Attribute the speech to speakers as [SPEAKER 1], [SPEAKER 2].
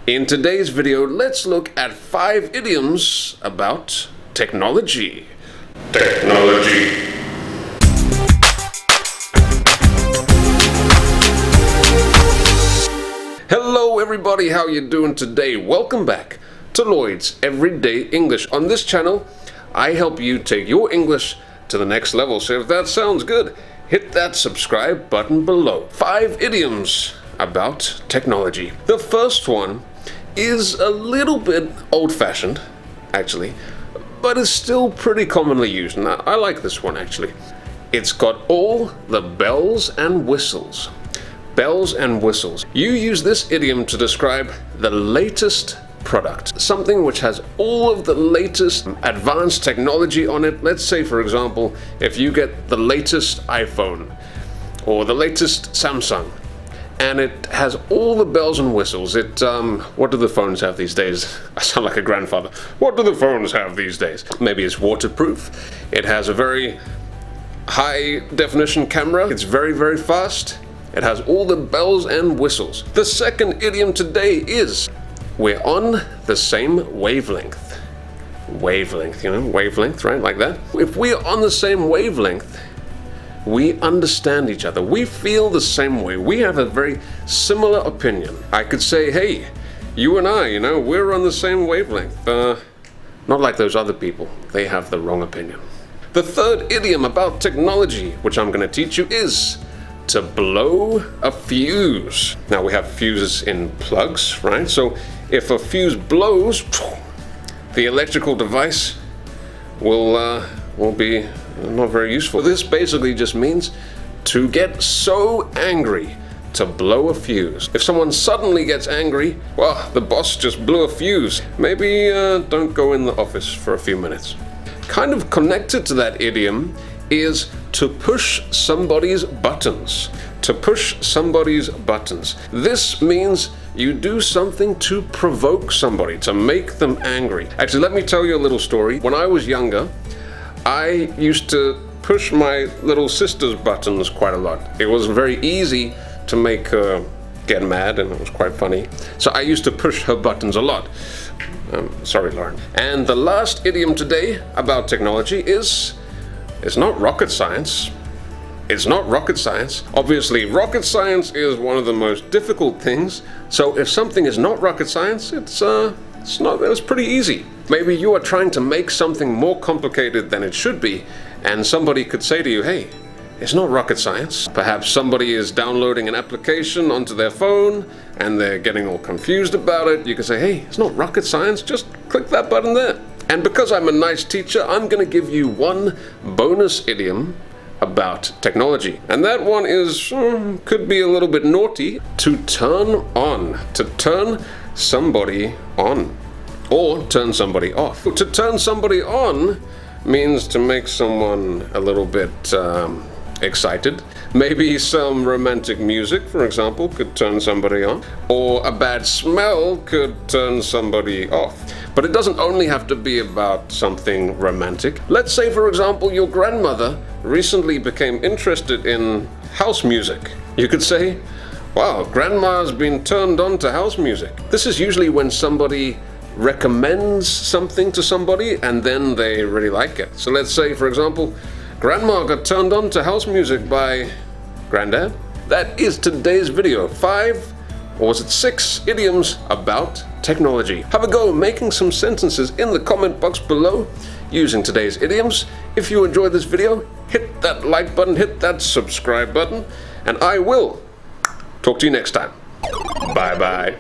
[SPEAKER 1] In today's video, let's look at 5 idioms about technology. Technology. Hello everybody, how you doing today? Welcome back to Lloyd's Everyday English. On this channel, I help you take your English to the next level. So if that sounds good, hit that subscribe button below. 5 idioms about technology. The first one is a little bit old-fashioned, actually, but is still pretty commonly used. And I like this one, actually. It's got all the bells and whistles. Bells and whistles. You use this idiom to describe the latest product, something which has all of the latest advanced technology on it. Let's say, for example, if you get the latest iPhone or the latest Samsung, and it has all the bells and whistles. What do the phones have these days? I sound like a grandfather. What do the phones have these days? Maybe it's waterproof. It has a very high definition camera. It's very, very fast. It has all the bells and whistles. The second idiom today is we're on the same wavelength. Wavelength, you know, wavelength, right? Like that. If we're on the same wavelength, we understand each other. We feel the same way. We have a very similar opinion. I could say, hey, you and I, you know, we're on the same wavelength. Not like those other people. They have the wrong opinion. The third idiom about technology, which I'm going to teach you, is to blow a fuse. Now we have fuses in plugs, right? So if a fuse blows, the electrical device will be not very useful. This basically just means to get so angry, to blow a fuse. If someone suddenly gets angry, well, the boss just blew a fuse. Maybe don't go in the office for a few minutes. Kind of connected to that idiom is to push somebody's buttons. To push somebody's buttons. This means you do something to provoke somebody, to make them angry. Actually, let me tell you a little story. When I was younger, I used to push my little sister's buttons quite a lot. It was very easy to make her get mad, and it was quite funny. So I used to push her buttons a lot. Sorry, Lauren. And the last idiom today about technology is, it's not rocket science. It's not rocket science. Obviously, rocket science is one of the most difficult things. So if something is not rocket science, it's pretty easy. Maybe you are trying to make something more complicated than it should be, and somebody could say to you, hey, it's not rocket science. Perhaps somebody is downloading an application onto their phone and they're getting all confused about it. You can say, hey, it's not rocket science, just click that button there. And because I'm a nice teacher, I'm going to give you one bonus idiom about technology. And that one is, could be a little bit naughty. To turn on. To turn somebody on. Or turn somebody off. To turn somebody on means to make someone a little bit excited. Maybe some romantic music, for example, could turn somebody on. Or a bad smell could turn somebody off. But it doesn't only have to be about something romantic. Let's say, for example, your grandmother recently became interested in house music. You could say, wow, grandma's been turned on to house music. This is usually when somebody recommends something to somebody and then they really like it. So let's say, for example, grandma got turned on to house music by granddad. That is today's video. 5, or was it 6 idioms about technology. Have a go making some sentences in the comment box below using today's idioms. If you enjoyed this video, hit that like button, hit that subscribe button, and I will talk to you next time. Bye bye.